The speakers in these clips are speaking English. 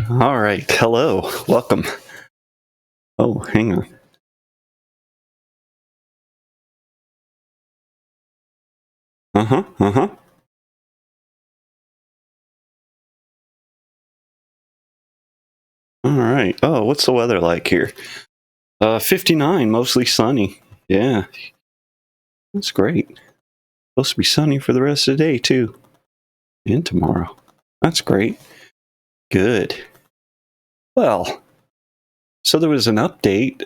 All right. Hello. Welcome. Oh, hang on. Uh-huh. Uh-huh. All right. Oh, what's the weather like here? 59, mostly sunny. Yeah, that's great. Supposed to be sunny for the rest of the day, too. And tomorrow. That's great. Good. Well, so there was an update.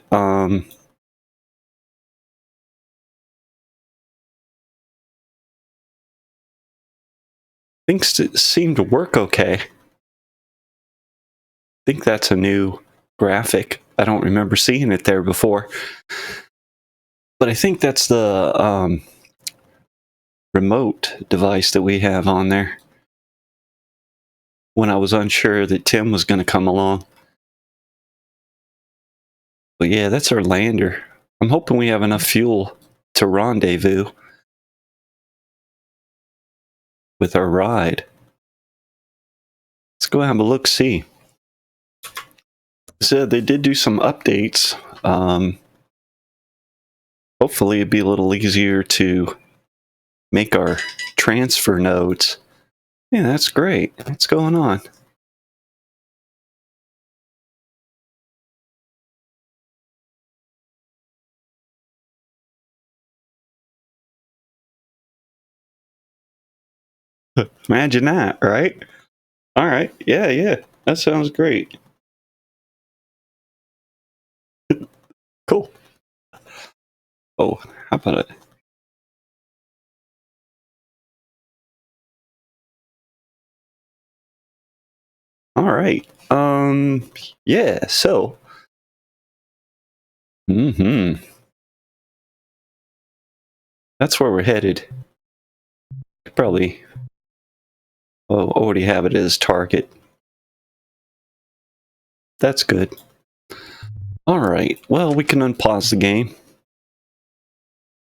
Things seem to work okay. I think that's a new graphic. I don't remember seeing it there before. But I think that's the remote device that we have on there when I was unsure that Tim was going to come along. But yeah, that's our lander. I'm hoping we have enough fuel to rendezvous with our ride. Let's go have a look-see. So they did do some updates. Hopefully it'd be a little easier to make our transfer nodes. Yeah, that's great. What's going on? Imagine that, right? All right. Yeah, yeah. That sounds great. Cool. Oh, how about it? All right. Yeah, so. That's where we're headed. Probably already have it as target. That's good. All right. Well, we can unpause the game.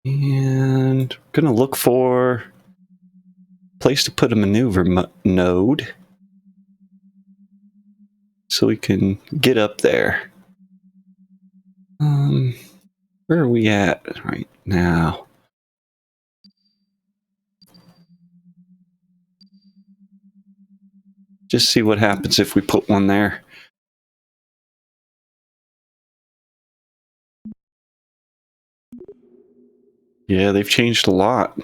And I'm going to look for a place to put a maneuver node so we can get up there. Where are we at right now? Just see what happens if we put one there. Yeah, they've changed a lot.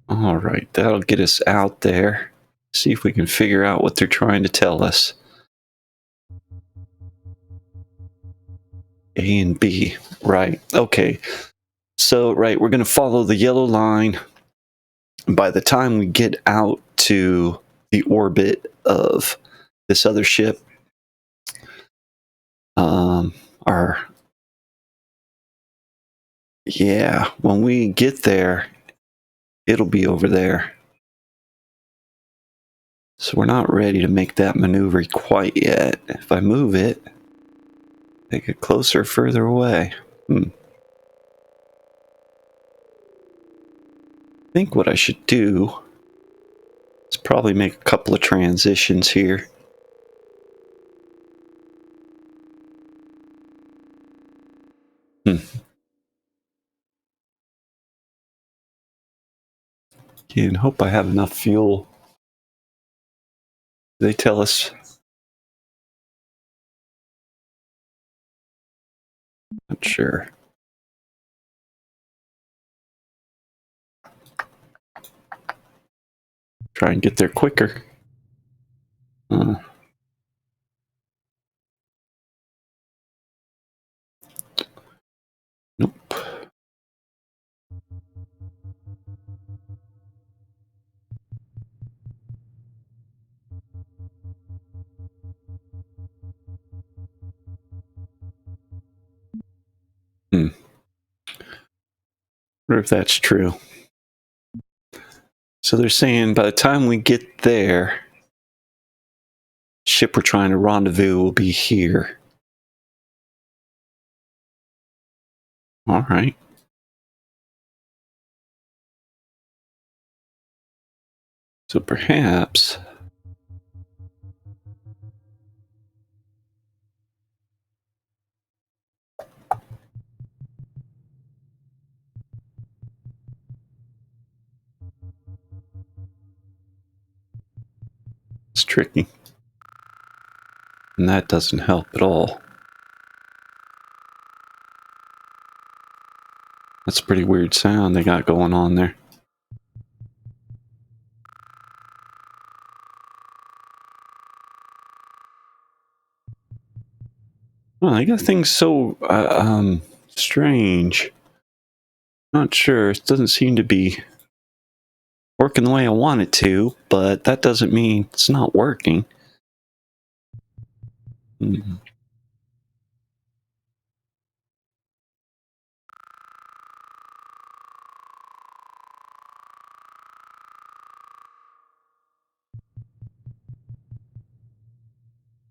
All right, that'll get us out there. See if we can figure out what they're trying to tell us. A and B, right. Okay. So, right, we're going to follow the yellow line. By the time we get out to the orbit of this other ship, when we get there, it'll be over there. So we're not ready to make that maneuver quite yet. If I move it, make it closer or further away. I think what I should do is probably make a couple of transitions here. And hope I have enough fuel. They tell us. Not sure. Try and get there quicker. Nope. Wonder if that's true. So they're saying by the time we get there, ship we're trying to rendezvous will be here. All right. So perhaps it's tricky. And that doesn't help at all. That's a pretty weird sound they got going on there. Well, they got things so strange. Not sure. It doesn't seem to be working the way I want it to, but that doesn't mean it's not working. Mm.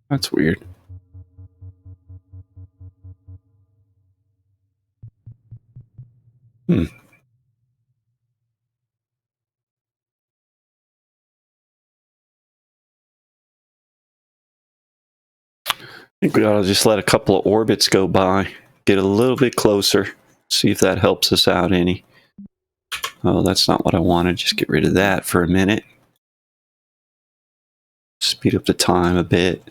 That's weird. Hmm. I think we ought to just let a couple of orbits go by, get a little bit closer, see if that helps us out any. Oh, that's not what I wanted. Just get rid of that for a minute. Speed up the time a bit.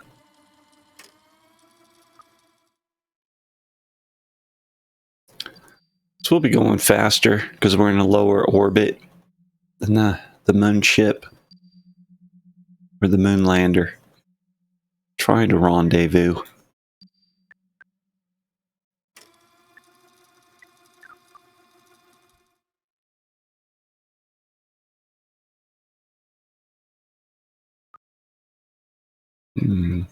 So we'll be going faster because we're in a lower orbit than the moon ship or the moon lander trying to rendezvous. Hmm.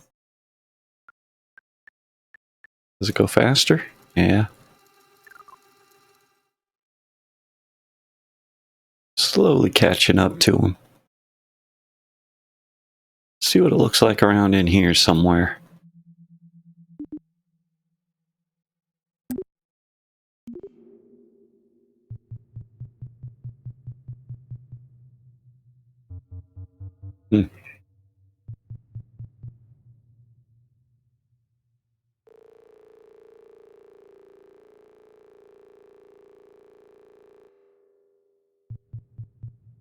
Does it go faster? Yeah. Slowly catching up to him. See what it looks like around in here somewhere. Hmm.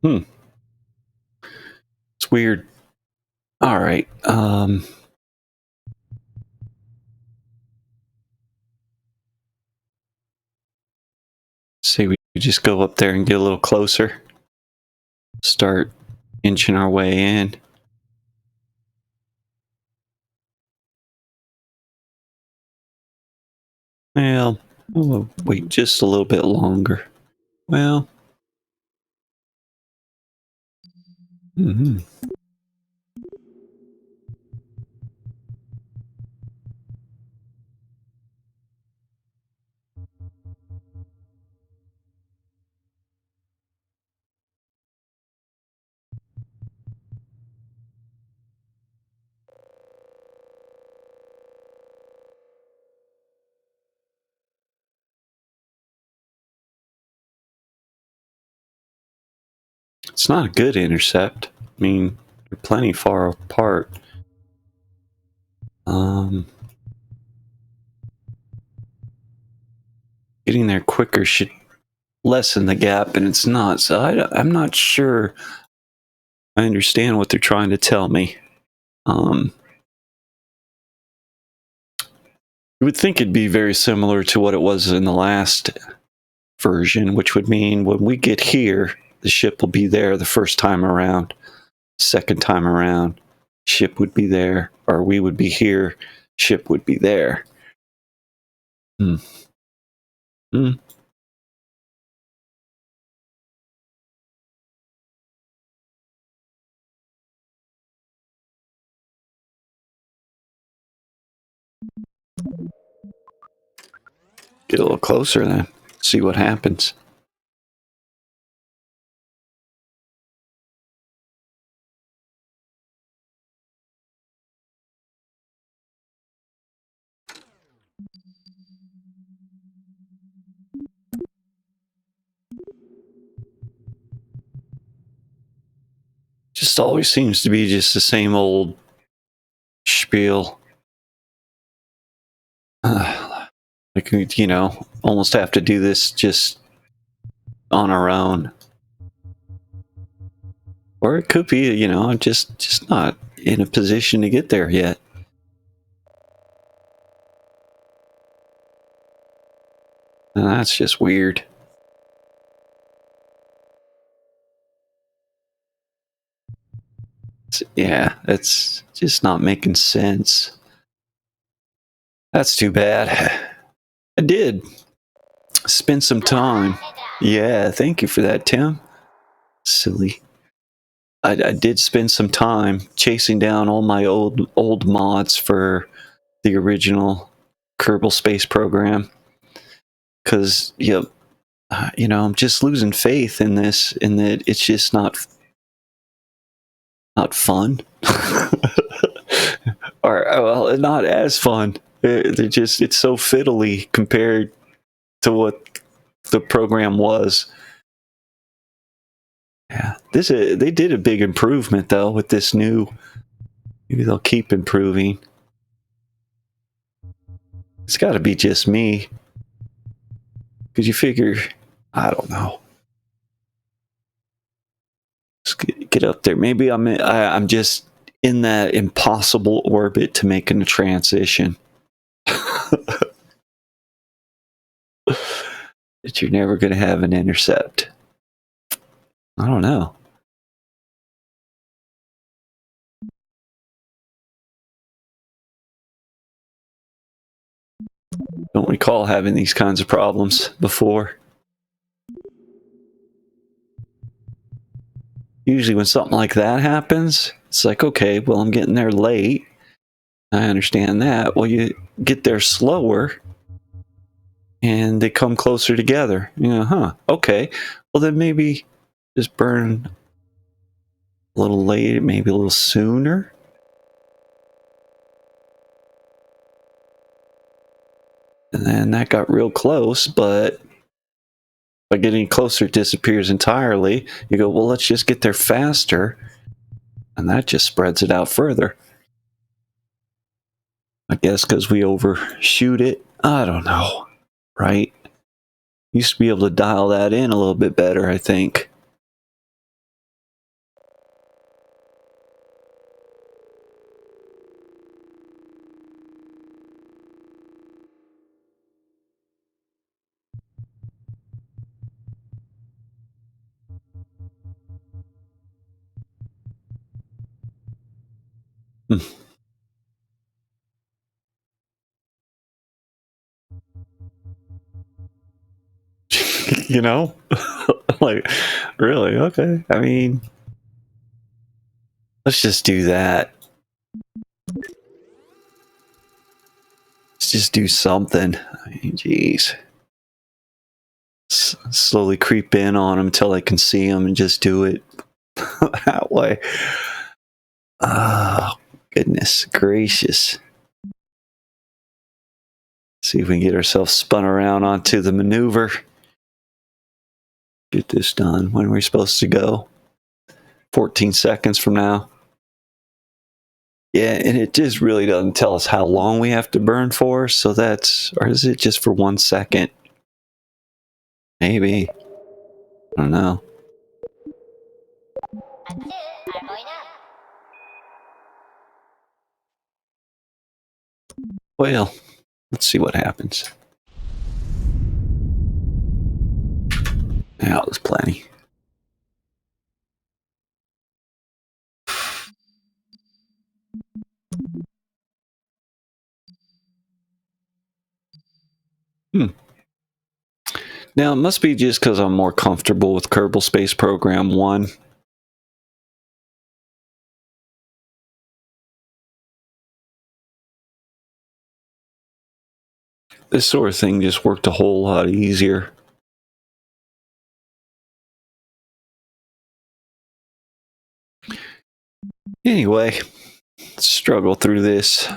Hmm. It's weird. All right. Say we just go up there and get a little closer. Start inching our way in. Well, we'll wait just a little bit longer. Well, mm-hmm. It's not a good intercept. I mean, they're plenty far apart. Getting there quicker should lessen the gap, and it's not. So I'm not sure I understand what they're trying to tell me. You would think it'd be very similar to what it was in the last version, which would mean when we get here, the ship will be there the first time around. Second time around, ship would be there, or we would be here, ship would be there. Hmm. Hmm. Get a little closer then, see what happens. just always seems to be just the same old spiel. Like, almost have to do this just on our own. Or it could be, I'm just not in a position to get there yet. And that's just weird. Yeah, that's just not making sense. That's too bad. I did spend some time. Yeah, thank you for that, Tim. Silly. I did spend some time chasing down all my old mods for the original Kerbal Space Program, because I'm just losing faith in this, in that it's just not fun, or well, not as fun. It's so fiddly compared to what the program was. Yeah, they did a big improvement though with this new. Maybe they'll keep improving. It's got to be just me, because you figure, I don't know. Just get up there. Maybe I'm just in that impossible orbit to making a transition. That you're never going to have an intercept. I don't know. Don't recall having these kinds of problems before. Usually when something like that happens, it's like, okay, well, I'm getting there late. I understand that. Well, you get there slower and they come closer together. Okay. Well, then maybe just burn a little later, maybe a little sooner. And then that got real close, but by getting closer, it disappears entirely. You go, well, let's just get there faster. And that just spreads it out further. I guess because we overshoot it. I don't know. Right? Used to be able to dial that in a little bit better, I think. Like, really? Okay. I mean, let's just do that. Let's just do something. I mean, jeez. Slowly creep in on them until I can see them and just do it that way. Oh, goodness gracious. See if we can get ourselves spun around onto the maneuver. Get this done. When are we supposed to go? 14 seconds from now. Yeah, and it just really doesn't tell us how long we have to burn for. So or is it just for 1 second? Maybe. I don't know. Well, let's see what happens. Yeah, it was plenty. Now, it must be just because I'm more comfortable with Kerbal Space Program 1. This sort of thing just worked a whole lot easier. Anyway, let's struggle through this.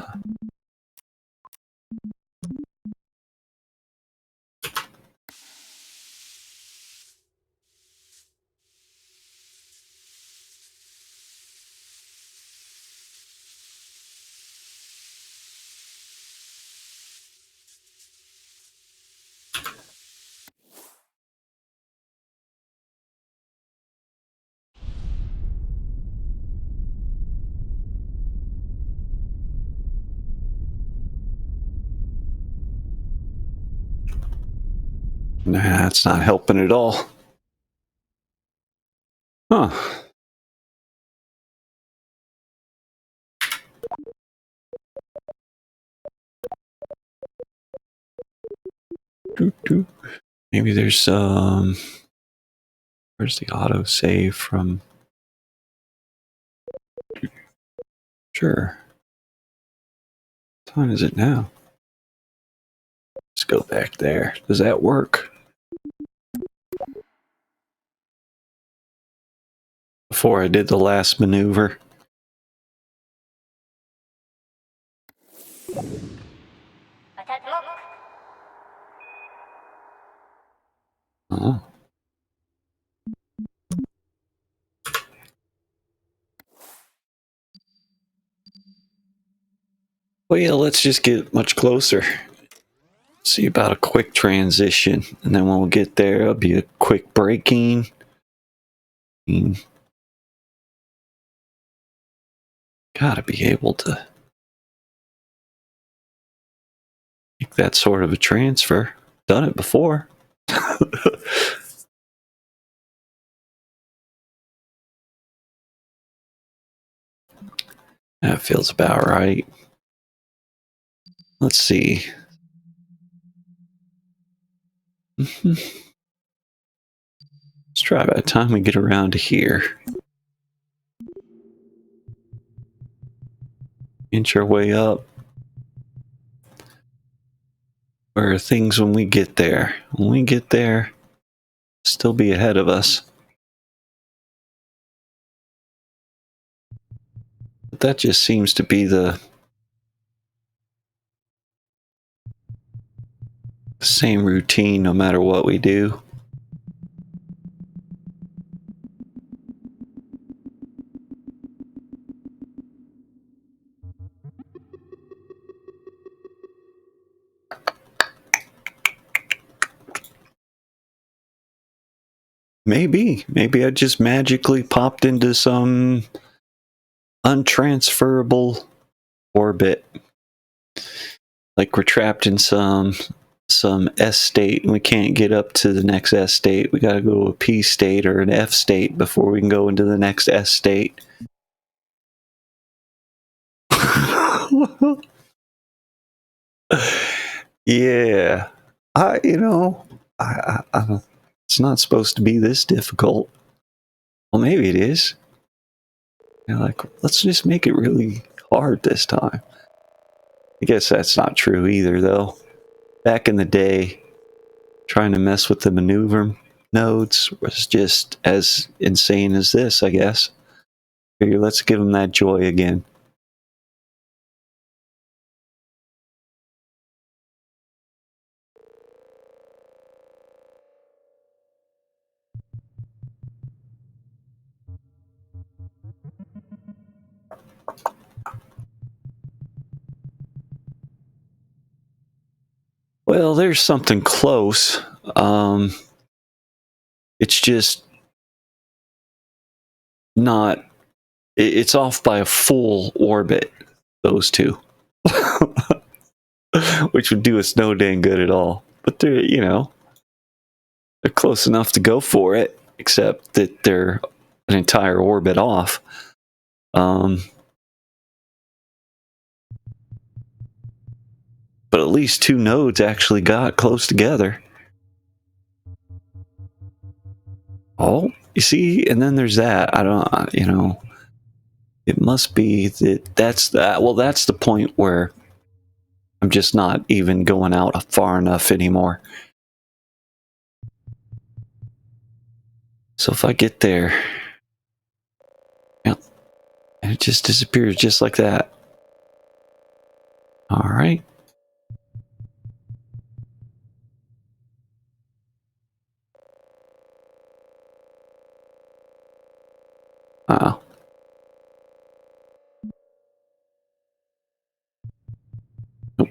Nah, it's not helping at all. Huh. Maybe there's where's the auto save from? Sure. What time is it now? Let's go back there. Does that work? Before I did the last maneuver. Oh. Well, yeah, let's just get much closer. See about a quick transition. And then when we'll get there, it'll be a quick braking. Gotta be able to make that sort of a transfer. Done it before. That feels about right. Let's see. Let's try by the time we get around to here. Inch our way up. Where are things when we get there? When we get there, still be ahead of us. But that just seems to be the same routine no matter what we do. Maybe I just magically popped into some untransferable orbit. Like we're trapped in some S state and we can't get up to the next S state. We gotta go to a P state or an F state before we can go into the next S state. Yeah. It's not supposed to be this difficult. Well, maybe it is. Like, let's just make it really hard this time. I guess that's not true either, though. Back in the day, trying to mess with the maneuver nodes was just as insane as this, I guess. Figure, let's give them that joy again. Well, there's something close. It's just not. It's off by a full orbit. Those two, which would do us no dang good at all. But they're close enough to go for it. Except that they're an entire orbit off. But at least two nodes actually got close together. Oh, you see, and then there's that. I don't. It must be that's that. Well, that's the point where I'm just not even going out far enough anymore. So if I get there, yep, and it just disappears just like that. All right. Uh-oh. Nope.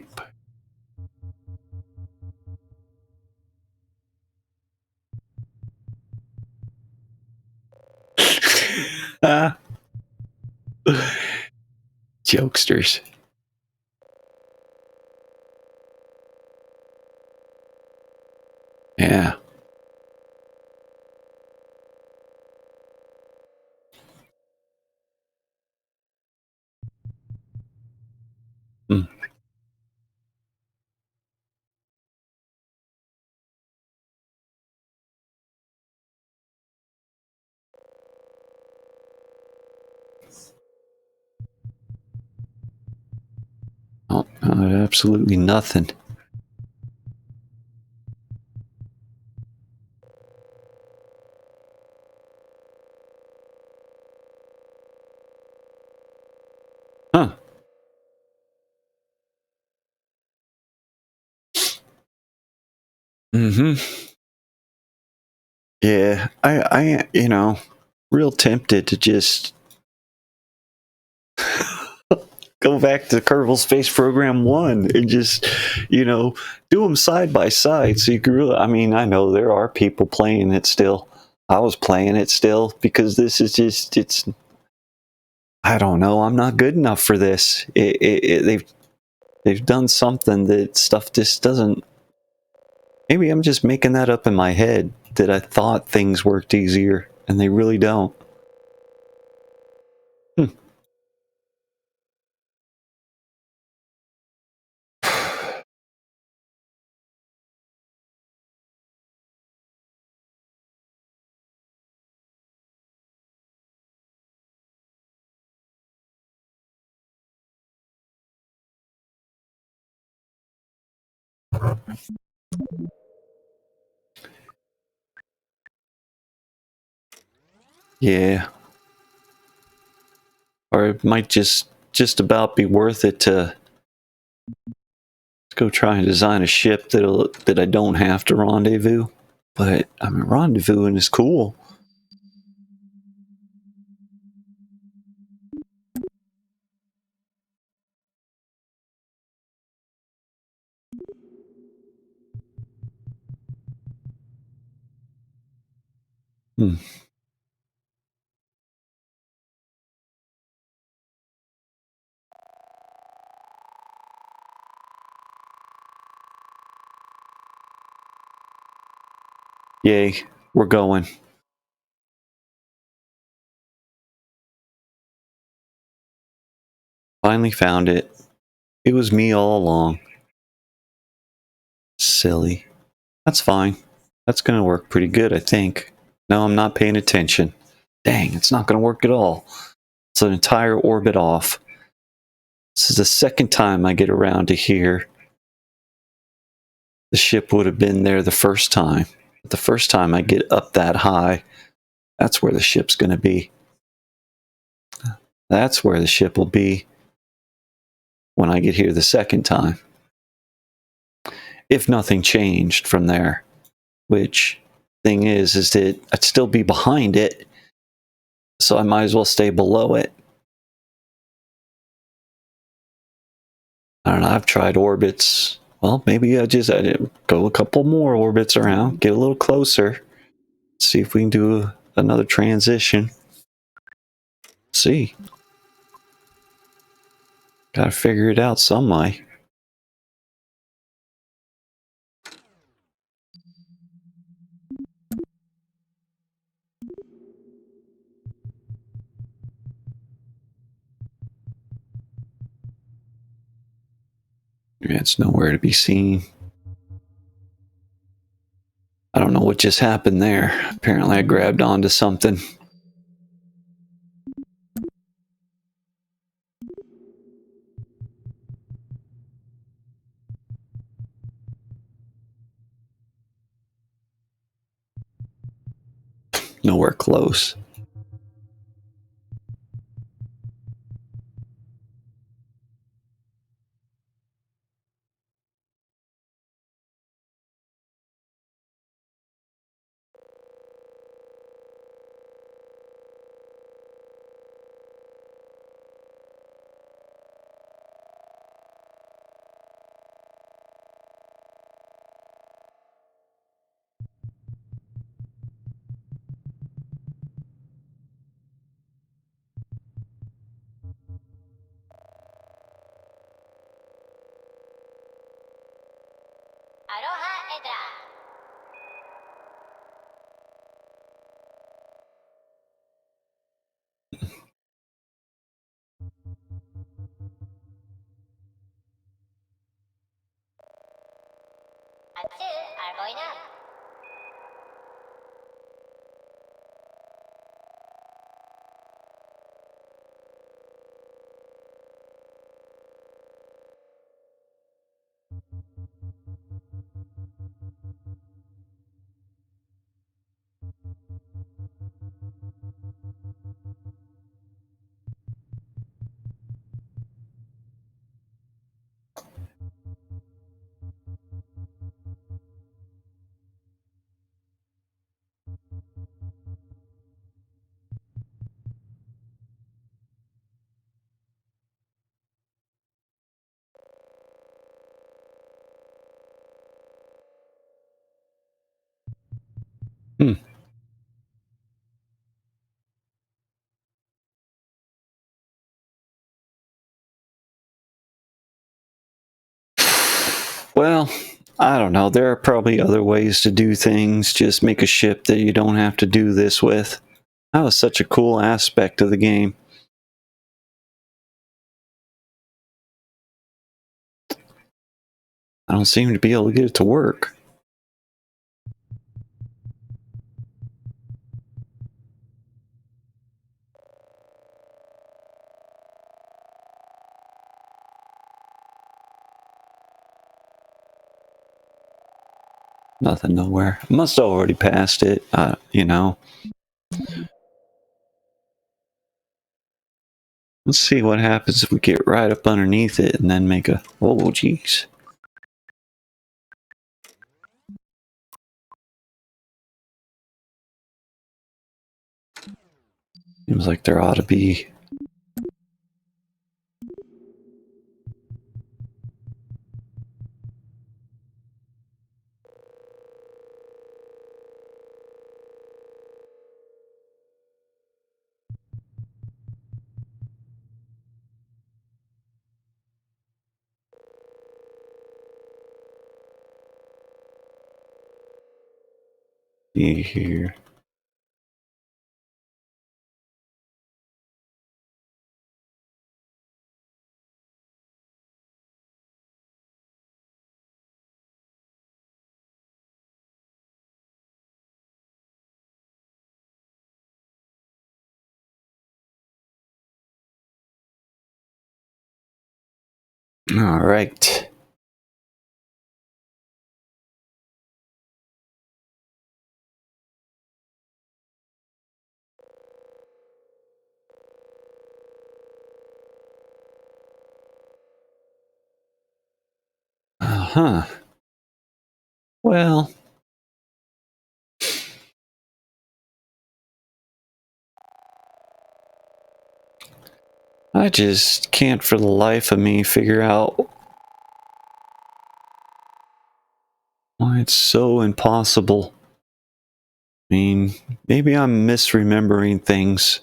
Jokesters. Yeah. Mm. Oh, absolutely nothing. Huh. Mm-hmm. Yeah. Real tempted to just go back to Kerbal Space Program 1 and just, do them side by side. So you can really, I mean, I know there are people playing it still. I was playing it still because this is just, I don't know. I'm not good enough for this. They've done something that stuff just doesn't. Maybe I'm just making that up in my head that I thought things worked easier and they really don't. Hmm. Yeah. Or it might just about be worth it to go try and design a ship that I don't have to rendezvous. But I mean, rendezvousing is cool. Hmm. Yay, we're going. Finally found it. It was me all along. Silly. That's fine. That's going to work pretty good, I think. No, I'm not paying attention. Dang, it's not going to work at all. It's an entire orbit off. This is the second time I get around to here. The ship would have been there the first time. But the first time I get up that high, that's where the ship's going to be. That's where the ship will be when I get here the second time. If nothing changed from there. Which thing is that I'd still be behind it. So I might as well stay below it. I don't know. I've tried orbits. Well, maybe I go a couple more orbits around, get a little closer, see if we can do another transition. See. Gotta figure it out some way. Yeah, it's nowhere to be seen. I don't know what just happened there. Apparently I grabbed onto something. Nowhere close. Hmm. Well, I don't know. There are probably other ways to do things. Just make a ship that you don't have to do this with. That was such a cool aspect of the game. I don't seem to be able to get it to work. Nothing nowhere. Must have already passed it, you know. Let's see what happens if we get right up underneath it and then make a... Oh, jeez. Seems like there ought to be... here. All right. Uh-huh. Well... I just can't for the life of me figure out why it's so impossible. I mean, maybe I'm misremembering things.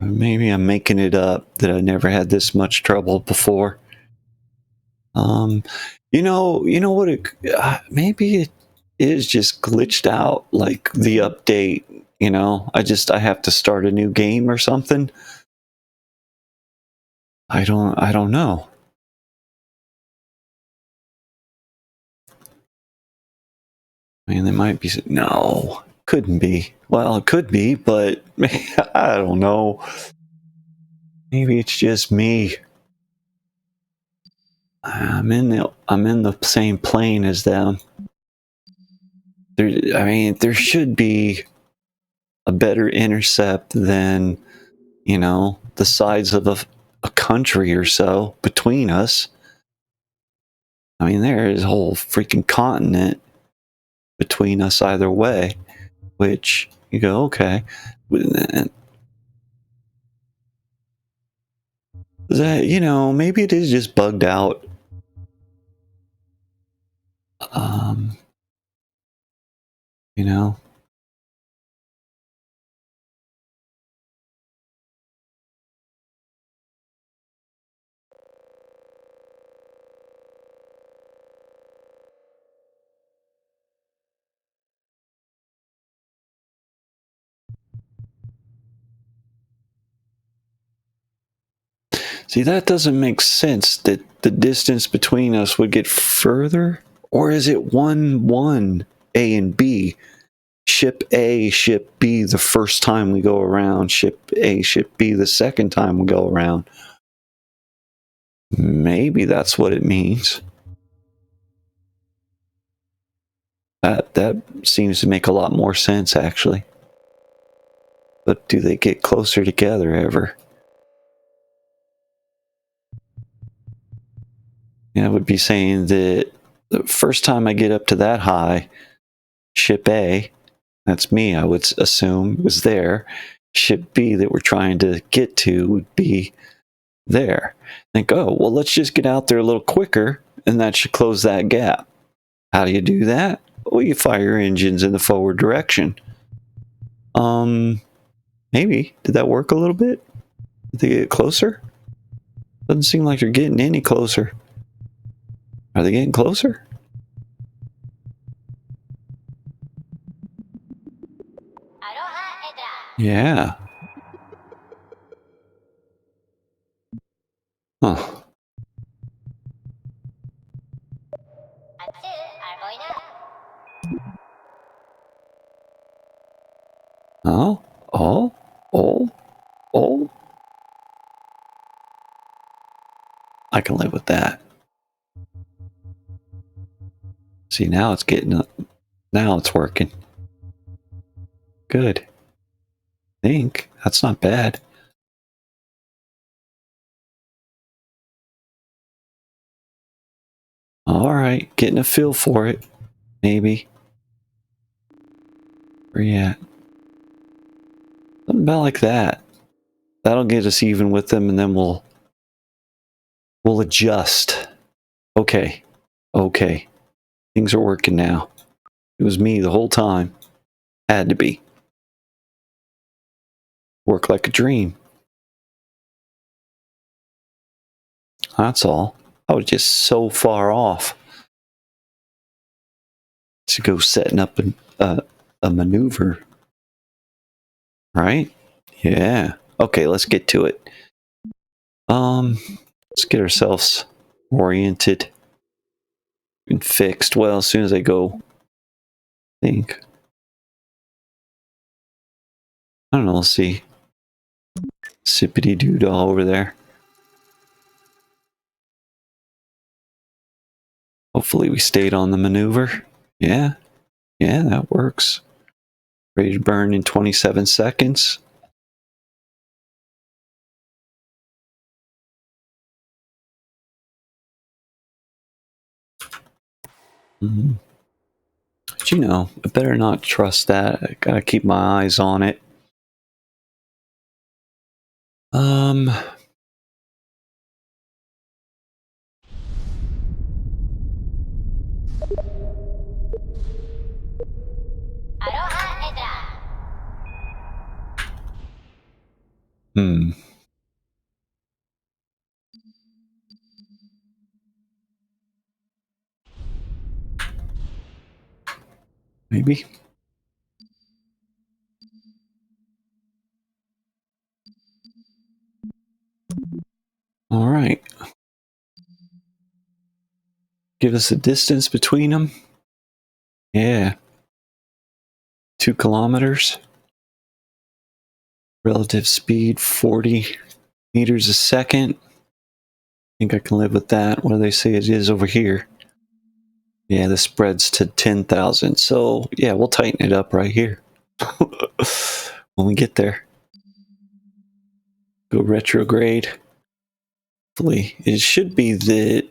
Maybe I'm making it up that I never had this much trouble before. Um, you know what? Maybe it is just glitched out, like the update. You know, I have to start a new game or something. I don't know. I mean, there might be. No, couldn't be. Well, it could be, but I don't know. Maybe it's just me. I'm in the same plane as them. I mean, there should be a better intercept than, you know, the size of a country or so between us. I mean, there is a whole freaking continent between us either way, which you go, okay. That, you know, maybe it is just bugged out. Um, you know, see, that doesn't make sense that the distance between us would get further. Or is it 1-1, A and B? Ship A, ship B the first time we go around, ship A, ship B the second time we go around. Maybe that's what it means. That seems to make a lot more sense, actually. But do they get closer together ever? Yeah, I would be saying that the first time I get up to that high, ship A, that's me, I would assume, was there. Ship B that we're trying to get to would be there. Think, oh, well, let's just get out there a little quicker, and that should close that gap. How do you do that? we can fire engines in the forward direction. Maybe. Did that work a little bit? Did they get closer? Doesn't seem like they're getting any closer. Are they getting closer? Yeah. Huh. Oh? Oh? Oh? Oh? I can live with that. See, now it's getting... Now it's working. Good. I think. That's not bad. Alright. Getting a feel for it. Maybe. Where you at? Something about like that. That'll get us even with them, and then we'll adjust. Okay. Okay. Things are working now. It was me the whole time. Had to be. Work like a dream. That's all. I was just so far off to go setting up a maneuver. Right? Yeah. Okay, let's get to it. Let's get ourselves oriented and fixed. Well, as soon as I go, I think. I don't know, let's see. Sippity doodah over there. Hopefully we stayed on the maneuver. Yeah. Yeah, that works. Ready to burn in 27 seconds. But you know, I better not trust that. I gotta keep my eyes on it. Maybe. All right. Give us a distance between them. Yeah. 2 kilometers. Relative speed 40 meters a second. I think I can live with that. What do they say it is over here? Yeah, this spreads to 10,000. So, yeah, we'll tighten it up right here. When we get there. Go retrograde. Hopefully, it should be that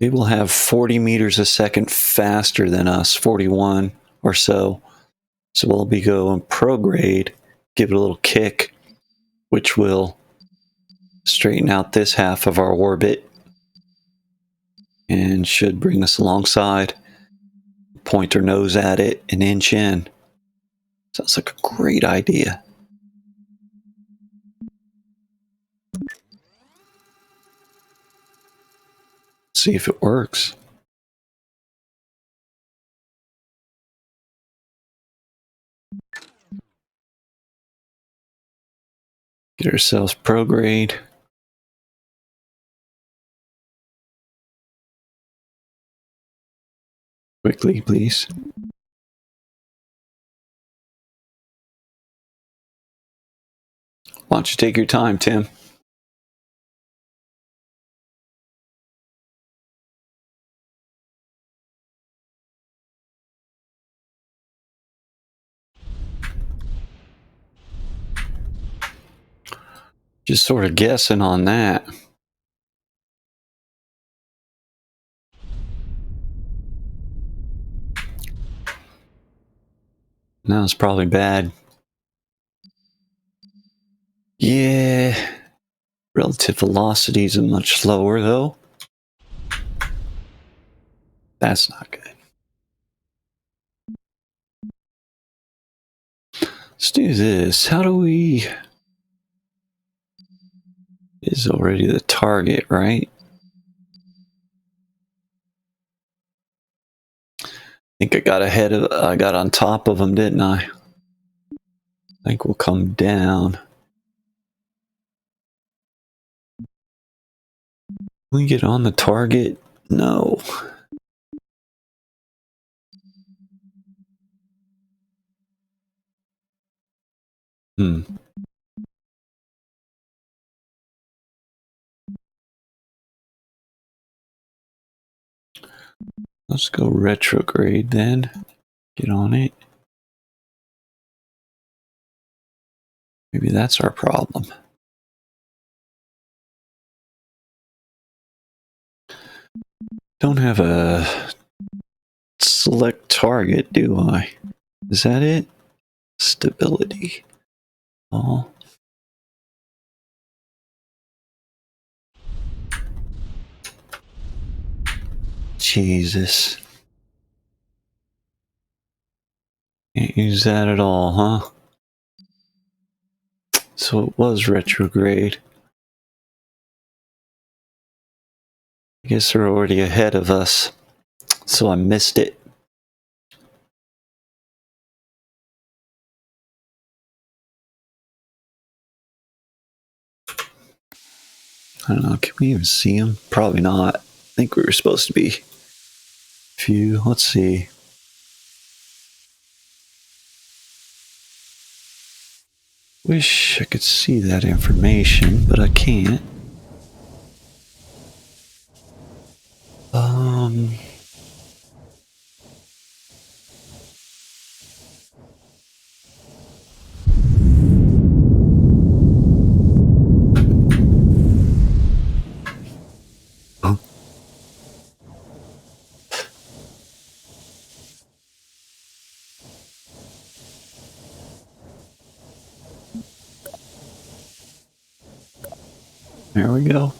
it will have 40 meters a second faster than us, 41 or so. So we'll be going prograde, give it a little kick, which will straighten out this half of our orbit and should bring us alongside. Point our nose at it and inch in. Sounds like a great idea. See if it works. Get ourselves prograde. Quickly, please. Why don't you take your time, Tim? Just sort of guessing on that. Now it's probably bad. Yeah. Relative velocities are much slower, though. That's not good. Let's do this. How do we... Is already the target, right? I think I got on top of them, didn't I? I think we'll come down. Can we get on the target? No. Let's go retrograde then. Get on it. Maybe that's our problem. Don't have a select target, do I? Is that it? Stability. Oh. Jesus. Can't use that at all, huh? So it was retrograde. I guess they're already ahead of us. So I missed it. I don't know, can we even see them? Probably not. I think we were supposed to be few. Let's see. Wish I could see that information, but I can't. Huh? There we go.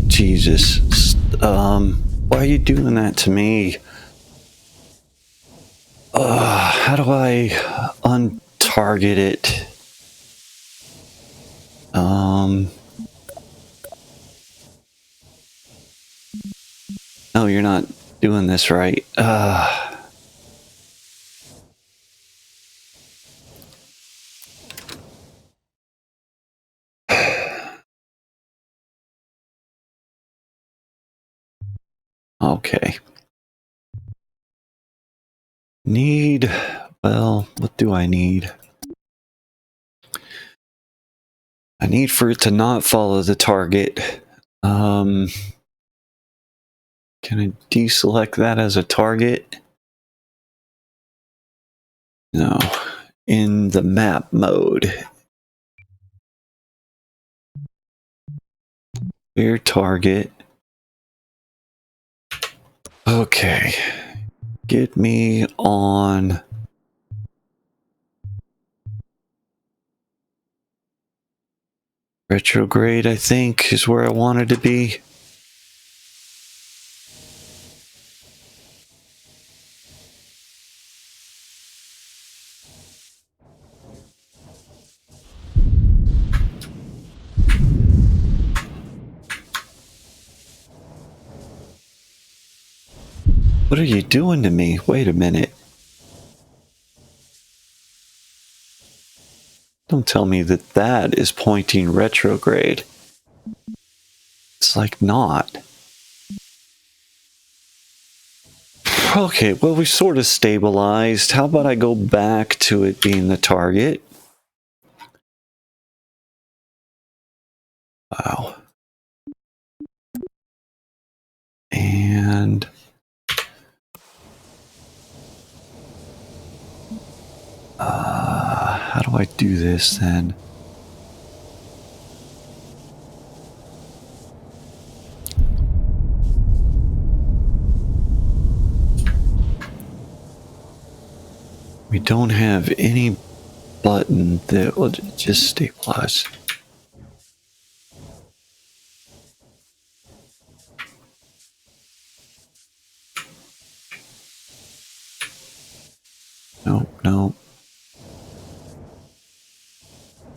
Jesus. Why are you doing that to me? How do I untarget it? No, you're not doing this right. Okay. Well, what do I need? I need for it to not follow the target. Can I deselect that as a target? No. In the map mode. Clear target. Okay. Get me on... Retrograde, I think, is where I wanted to be. What are you doing to me? Wait a minute. Don't tell me that that is pointing retrograde. It's like not. Okay, well, we sort of stabilized. How about I go back to it being the target? Wow. And And how do I do this then? We don't have any button that will just stabilize. Nope, nope.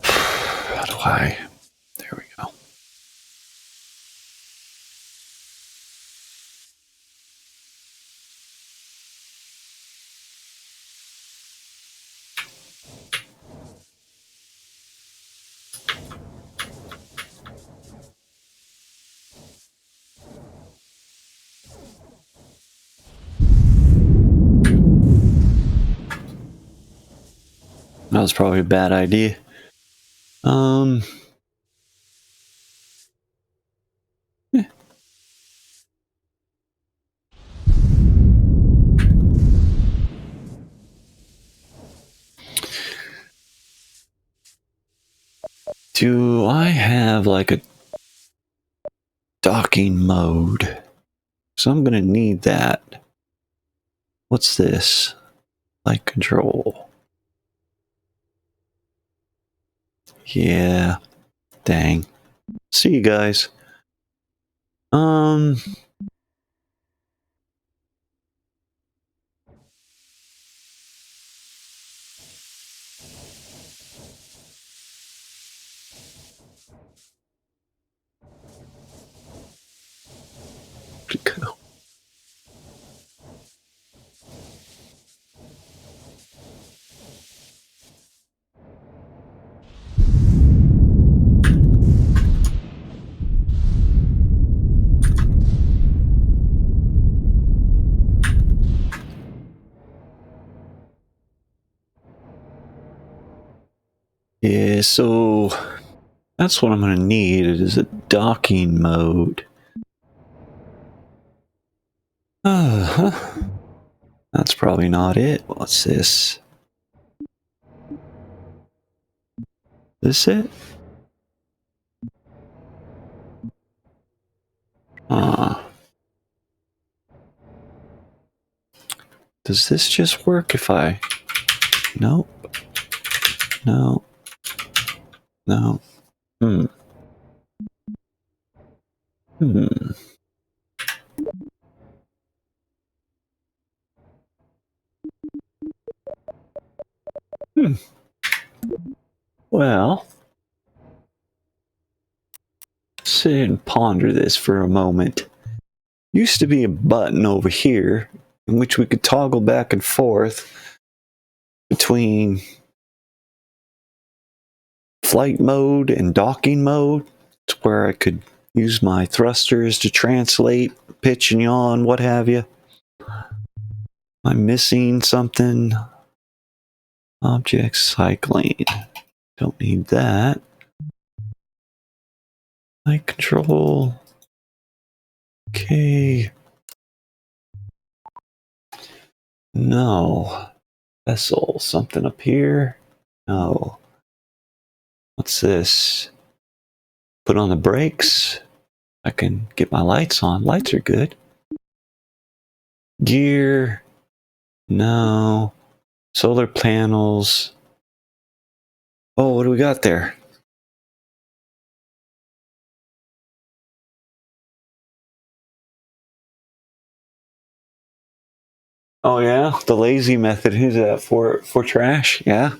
How do I? There we go. That was probably a bad idea. Do I have like a docking mode? So I'm gonna need that. What's this? Light control. Yeah. Dang. See you guys. Go. Yeah, so that's what I'm gonna need. It is a docking mode. That's probably not it. What's this? This it? Does this just work if I... Nope. No. No. Hmm. Well, sit and ponder this for a moment. Used to be a button over here in which we could toggle back and forth between flight mode and docking mode. It's where I could use my thrusters to translate, pitch and yaw, what have you. I'm missing something. Object cycling. Don't need that. Light control. Okay. No. Vessel. Something up here. No. What's this? Put on the brakes. I can get my lights on. Lights are good. Gear. No. Solar panels. Oh, what do we got there? Oh yeah, the lazy method. Who's that for trash? Yeah.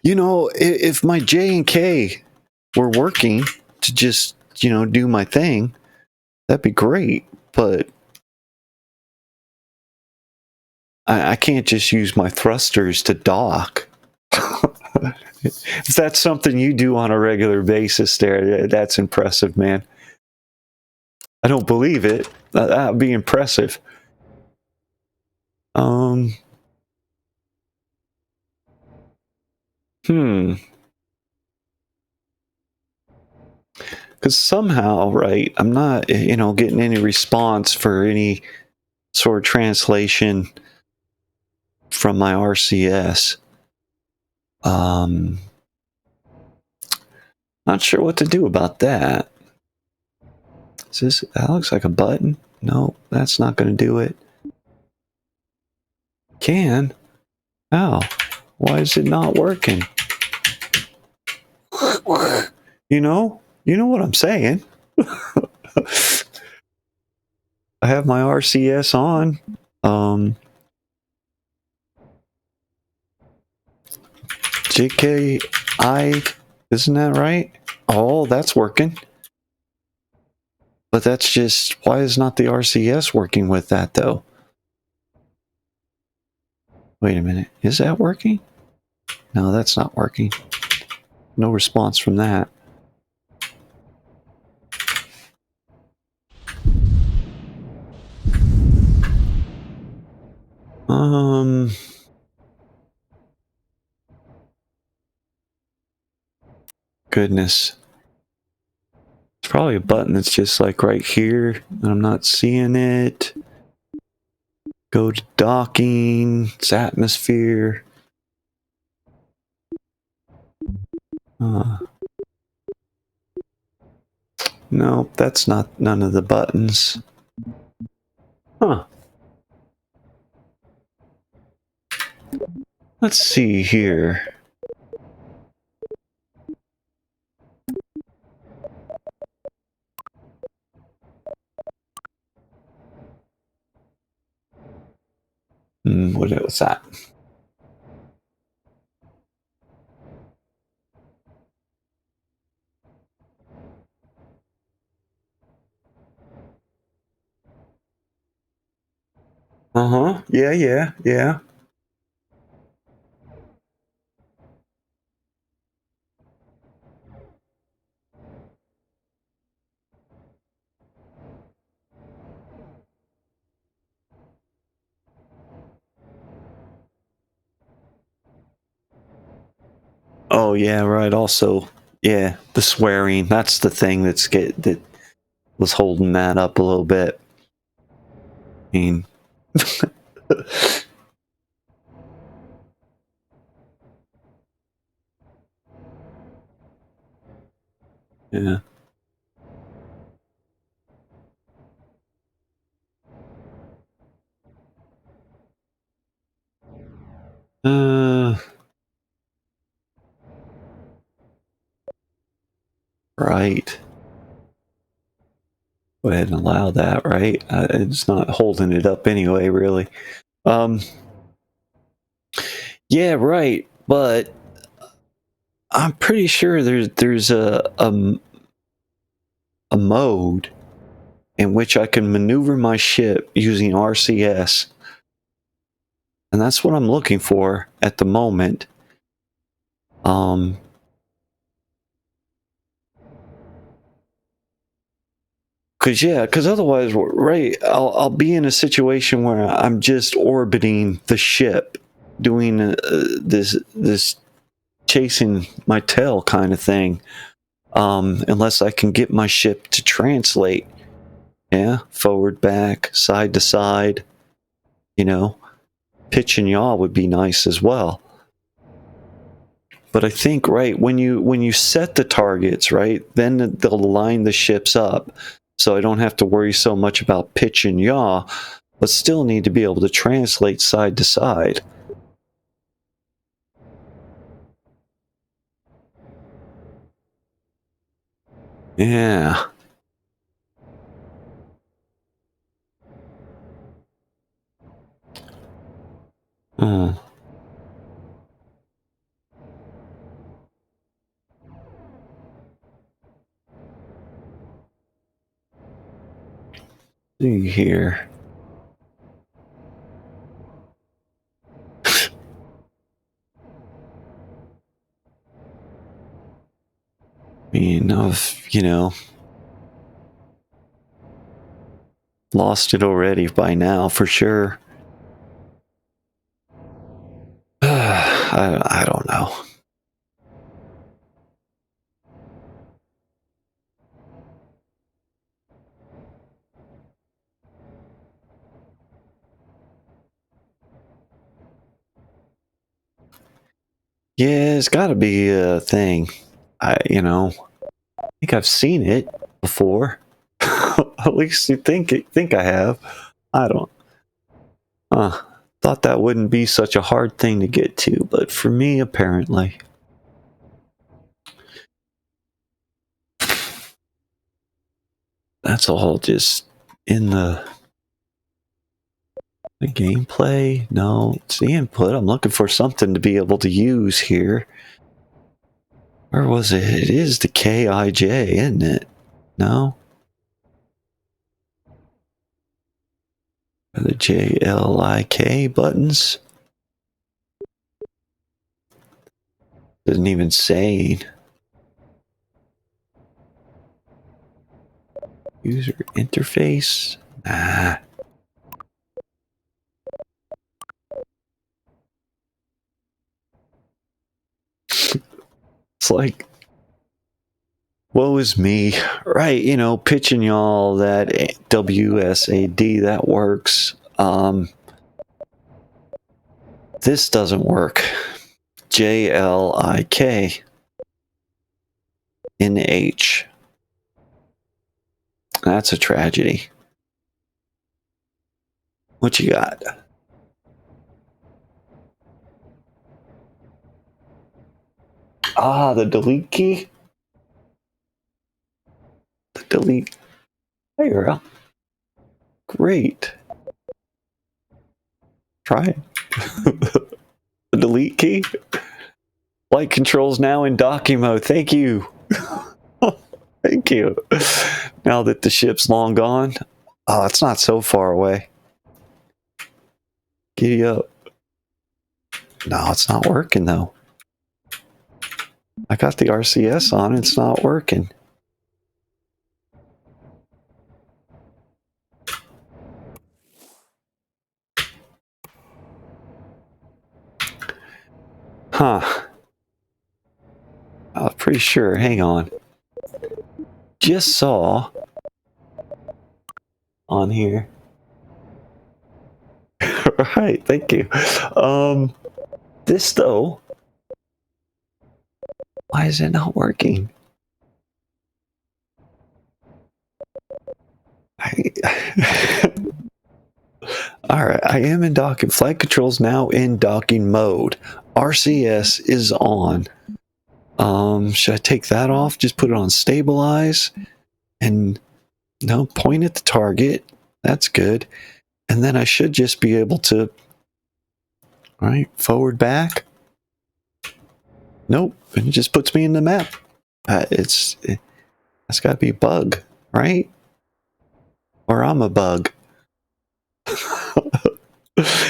You know, if my J and K were working to just, do my thing, that'd be great. But I can't just use my thrusters to dock. If that's something you do on a regular basis there, that's impressive, man. I don't believe it. That'd be impressive. Because Because somehow, right, I'm not, getting any response for any sort of translation from my RCS. Not sure what to do about that. That looks like a button. No, that's not going to do it. Can? How? Why is it not working? You know what I'm saying. I have my RCS on. JKI, isn't that right? Oh, that's working. But that's just, why is not the RCS working with that though? Wait a minute, is that working? No, that's not working. No response from that. Goodness. It's probably a button that's just like right here, and I'm not seeing it. Go to docking, it's atmosphere. No, that's not none of the buttons. Huh. Let's see here. What's that? Uh-huh. Yeah. Oh yeah, right. Also, yeah, the swearing. That's the thing that was holding that up a little bit. I mean, yeah. Right. Go ahead and allow that, right? It's not holding it up anyway, really. Yeah, right. But I'm pretty sure there's a mode in which I can maneuver my ship using RCS, and that's what I'm looking for at the moment. Because otherwise, right, I'll be in a situation where I'm just orbiting the ship, doing this chasing my tail kind of thing, unless I can get my ship to translate. Yeah, forward, back, side to side. Pitch and yaw would be nice as well. But I think, right, when you set the targets, right, then they'll line the ships up, so I don't have to worry so much about pitch and yaw, but still need to be able to translate side to side. Yeah. See here. I've lost it already by now for sure. I don't know. Yeah, it's got to be a thing. I think I've seen it before. At least you think I have. I don't. Thought that wouldn't be such a hard thing to get to, but for me, apparently. That's all just in the gameplay. No, it's the input. I'm looking for something to be able to use here. Where was it? It is the KIJ, isn't it? No? Or the JLIK buttons? Doesn't even say. User interface? Nah. It's like, woe is me. Right, pitching y'all that WSAD, that works. This doesn't work. JLIK. NH. That's a tragedy. What you got? Ah, the delete key? The delete. There you go. Great. Try it. The delete key? Flight controls now in docking mode. Thank you. Thank you. Now that the ship's long gone. Oh, it's not so far away. Giddy up. No, it's not working though. I got the RCS on. It's not working. Huh. I'm pretty sure. Hang on. Just saw on here. Right. Thank you. This though. Why is it not working? Alright, I am in docking. Flight controls now in docking mode. RCS is on. Should I take that off? Just put it on stabilize? And no, point at the target. That's good. And then I should just be able to, forward back. Nope, and it just puts me in the map. That's got to be a bug, right? Or I'm a bug.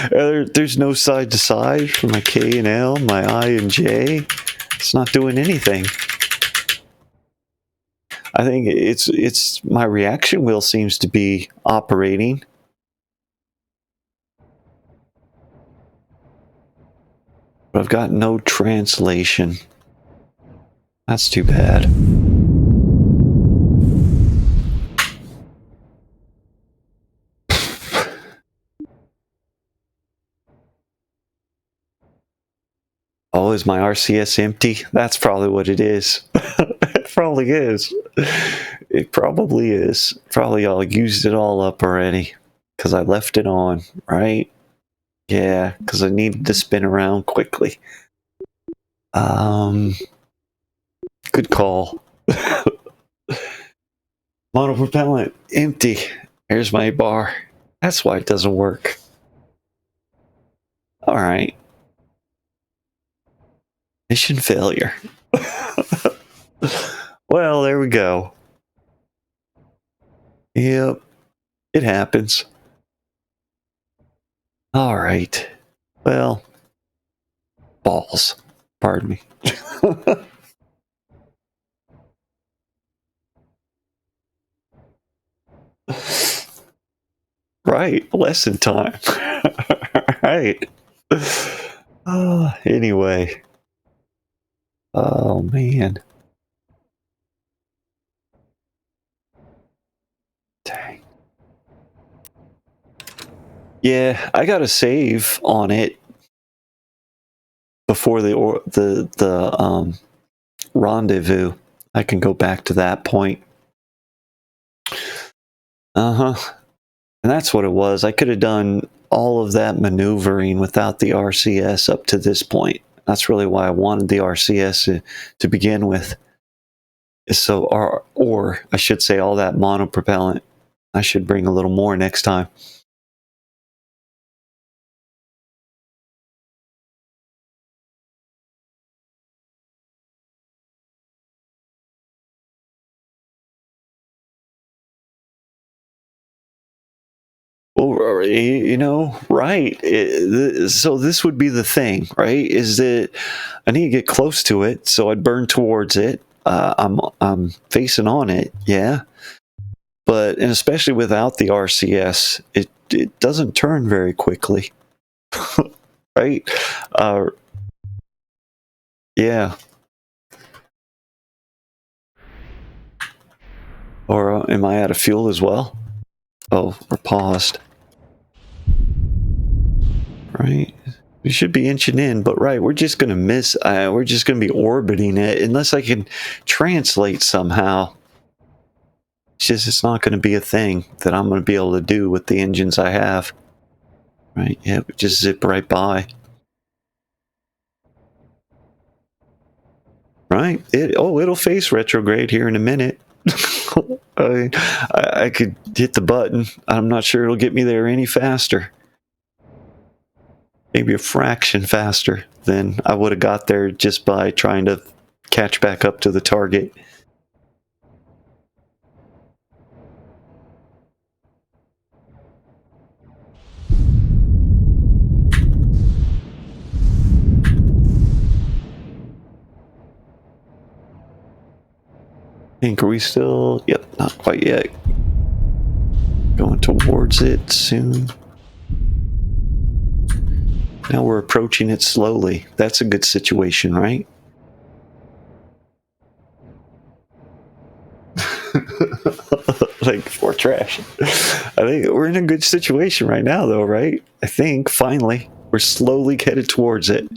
There's no side to side for my K and L, my I and J. It's not doing anything. I think it's my reaction wheel seems to be operating. But I've got no translation. That's too bad. Oh, is my RCS empty? That's probably what it is. It probably is. It probably is. Probably all used it all up already. Because I left it on, right? Yeah, because I needed to spin around quickly. Good call. Monopropellant, empty. Here's my bar. That's why it doesn't work. Alright. Mission failure. Well, there we go. Yep. It happens. Alright. Well. Balls. Pardon me. Right. Lesson time. Right. Anyway. Oh, man. Dang. Yeah, I got a save on it. before the rendezvous. I can go back to that point. Uh-huh. And that's what it was. I could have done all of that maneuvering without the RCS up to this point. That's really why I wanted the RCS to begin with. So, or I should say, all that monopropellant. I should bring a little more next time. Or, right. So this would be the thing, right? Is that I need to get close to it, so I'd burn towards it. I'm facing on it, yeah. But and especially without the RCS, it doesn't turn very quickly, right? Uh, yeah. Or am I out of fuel as well? Oh, we're paused. Right. We should be inching in, but right, we're just going to miss. We're just going to be orbiting it unless I can translate somehow. It's not going to be a thing that I'm going to be able to do with the engines I have. Right? Yeah, we just zip right by. Right? It'll face retrograde here in a minute. I could hit the button. I'm not sure it'll get me there any faster. Maybe a fraction faster than I would have got there just by trying to catch back up to the target. Are we still? Yep, not quite yet. Going towards it soon. Now we're approaching it slowly. That's a good situation, right? Like for trash. I think we're in a good situation right now, though, right? I think finally we're slowly headed towards it.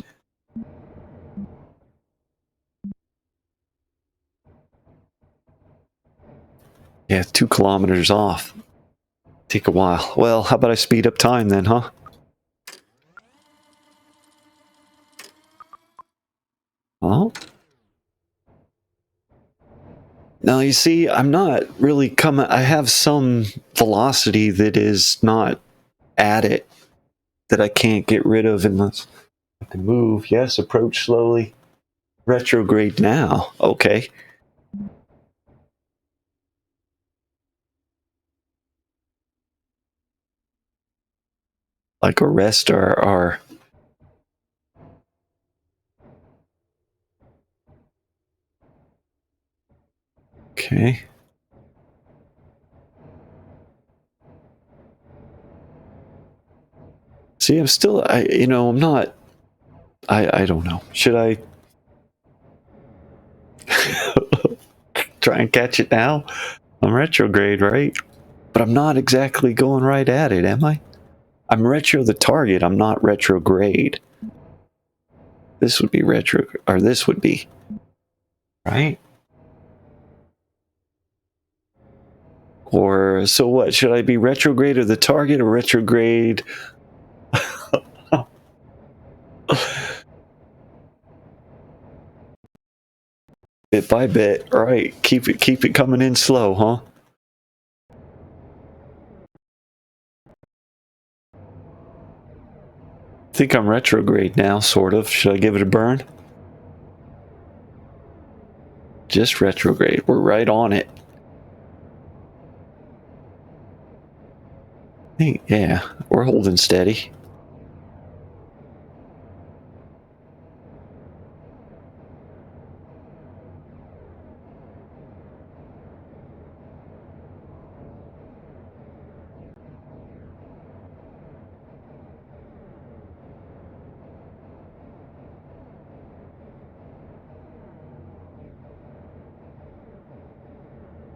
Yeah, 2 kilometers off. Take a while. Well, how about I speed up time then, huh? Well, now you see, I'm not really coming. I have some velocity that is not at it that I can't get rid of unless I can move. Yes, approach slowly. Retrograde now. Okay. Like arrest our okay. See, I'm still, I'm not, I don't know. Should I try and catch it now? I'm retrograde, right? But I'm not exactly going right at it, am I? I'm retro the target, I'm not retrograde. This would be retro, or this would be, right? Or, so what? Should I be retrograde of the target or retrograde? Bit by bit, right? Keep it coming in slow, huh? I think I'm retrograde now, sort of. Should I give it a burn? Just retrograde. We're right on it. Hey, yeah, we're holding steady.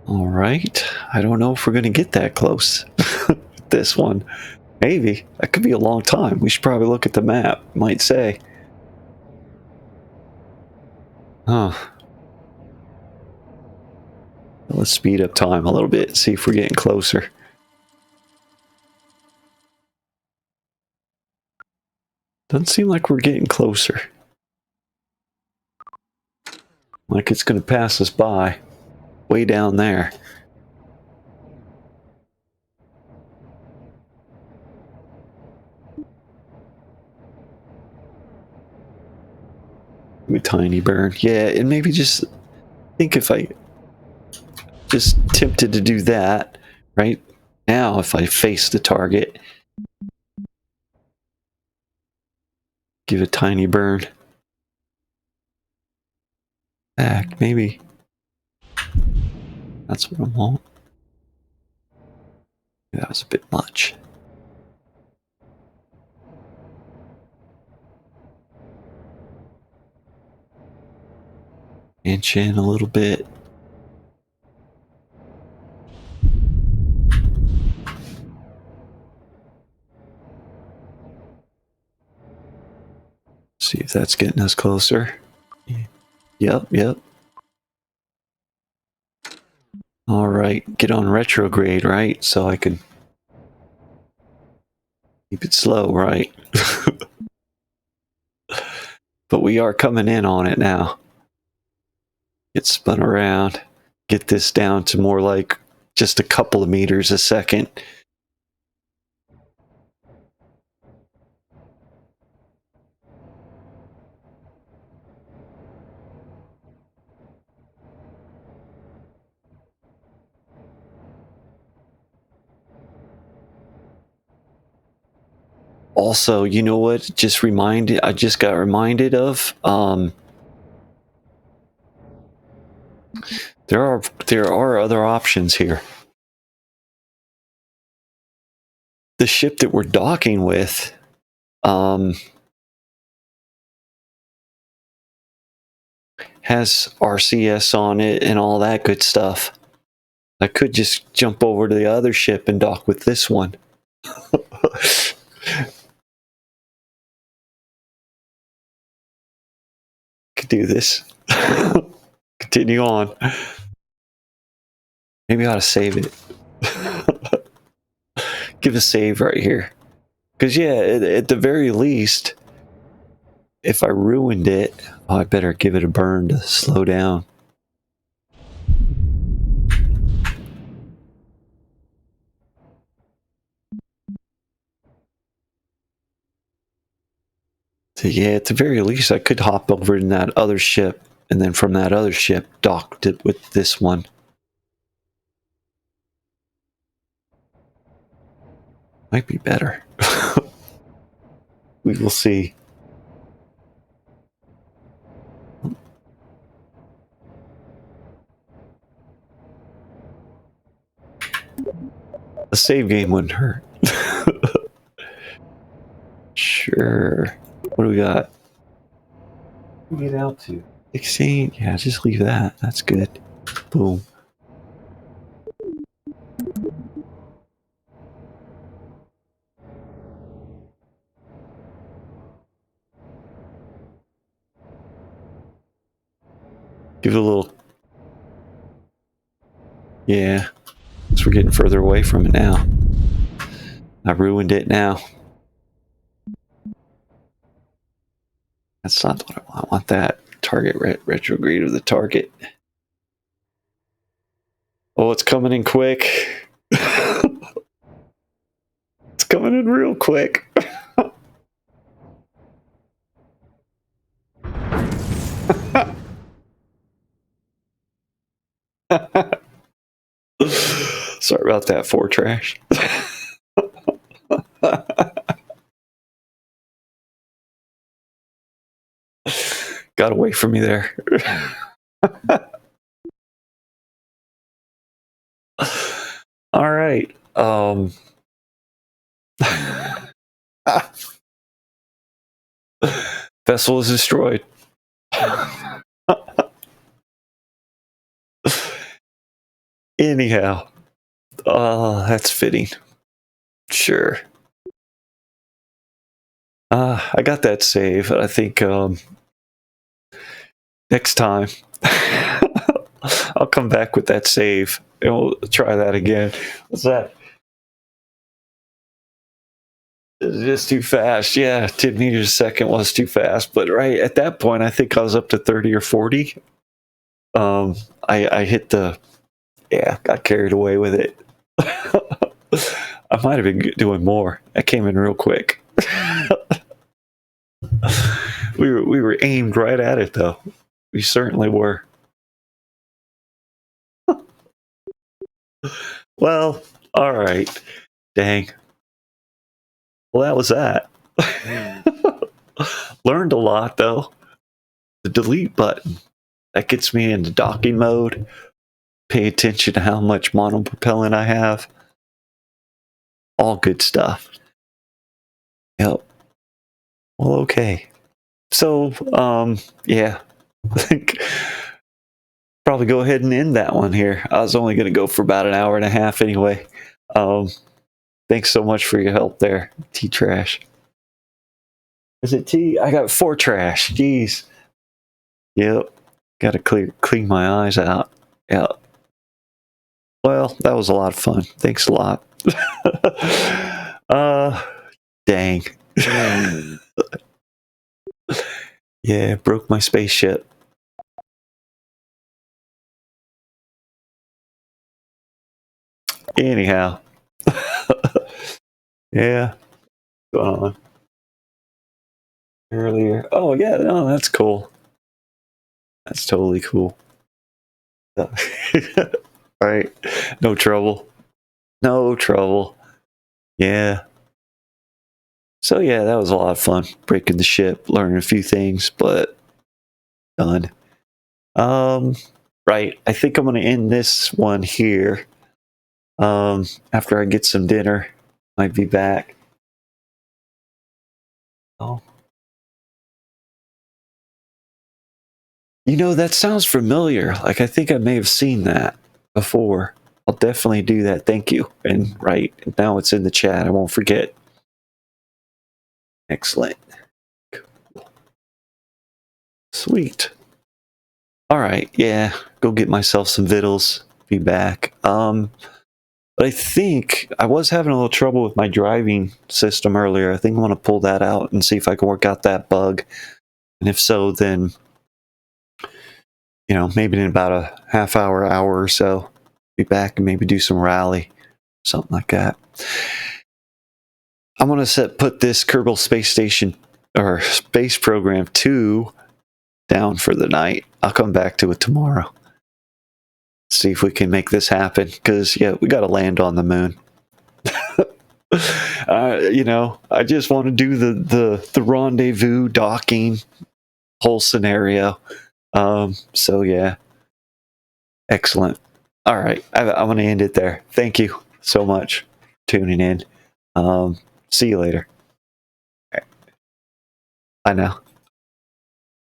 All right. I don't know if we're going to get that close. This one. Maybe. That could be a long time. We should probably look at the map. Might say. Huh. Let's speed up time a little bit, see if we're getting closer. Doesn't seem like we're getting closer. Like it's going to pass us by. Way down there. A tiny burn. Yeah, and maybe just think if I just tempted to do that, right? Now, if I face the target, give a tiny burn. Back, maybe. That's what I want. That was a bit much. Inch in a little bit. See if that's getting us closer. Yep. All right, get on retrograde, right? So I can keep it slow, right? But we are coming in on it now. Get spun around. Get this down to more like just a couple of meters a second. Also, you know what? I just got reminded of. There are other options here. The ship that we're docking with, has RCS on it and all that good stuff. I could just jump over to the other ship and dock with this one. Could do this. Continue on. Maybe I ought to save it. Give a save right here. Because, yeah, at the very least, if I ruined it, I better give it a burn to slow down. So, yeah, at the very least, I could hop over in that other ship, and then from that other ship, dock it with this one. Might be better. We will see. A save game wouldn't hurt. Sure. What do we got? What do we get out to? 16? Yeah, just leave that. That's good. Boom. Give it a little. Yeah. So we're getting further away from it now. I ruined it now. That's not what I want. I want that target retrograde of the target. Oh, it's coming in quick. It's coming in real quick. Sorry about that, for trash. Got away from me there. All right. Vessel is destroyed. Anyhow, that's fitting. Sure. I got that save. I think Next time, I'll come back with that save and we'll try that again. What's that? It's just too fast. Yeah, 10 meters a second was too fast. But right at that point, I think I was up to 30 or 40. I hit the, yeah, got carried away with it. I might have been doing more. I came in real quick. We were aimed right at it though. We certainly were. Well, all right. Dang. Well, that was that. Learned a lot though. The delete button, that gets me into docking mode. Pay attention to how much monopropellant I have. All good stuff. Yep. Well, okay. So, yeah. I think probably go ahead and end that one here. I was only going to go for about an hour and a half anyway. Thanks so much for your help there, T-Trash. Is it T? I got 4 trash. Jeez. Yep. Got to clean my eyes out. Yep. Well, that was a lot of fun. Thanks a lot. Dang. Yeah, broke my spaceship. Anyhow. Yeah. Going on. Earlier. Oh, yeah. No, that's cool. That's totally cool. Right. No trouble. No trouble. Yeah. So, yeah, that was a lot of fun. Breaking the ship, learning a few things, but done. Right. I think I'm going to end this one here. After I get some dinner, might be back. Oh. You know, that sounds familiar. Like, I think I may have seen that before. I'll definitely do that. Thank you. And right now it's in the chat. I won't forget. Excellent. Cool. Sweet. All right. Yeah. Go get myself some vittles. Be back. But I think I was having a little trouble with my driving system earlier. I think I want to pull that out and see if I can work out that bug. And if so, then, you know, maybe in about a half hour or so, be back and maybe do some rally, something like that. I'm going to put this Kerbal Space Station or Space Program 2 down for the night. I'll come back to it tomorrow. See if we can make this happen, because, yeah, we got to land on the moon. You know, I just want to do the rendezvous docking whole scenario. So, yeah. Excellent. All right. I'm going to end it there. Thank you so much for tuning in. See you later. Bye now.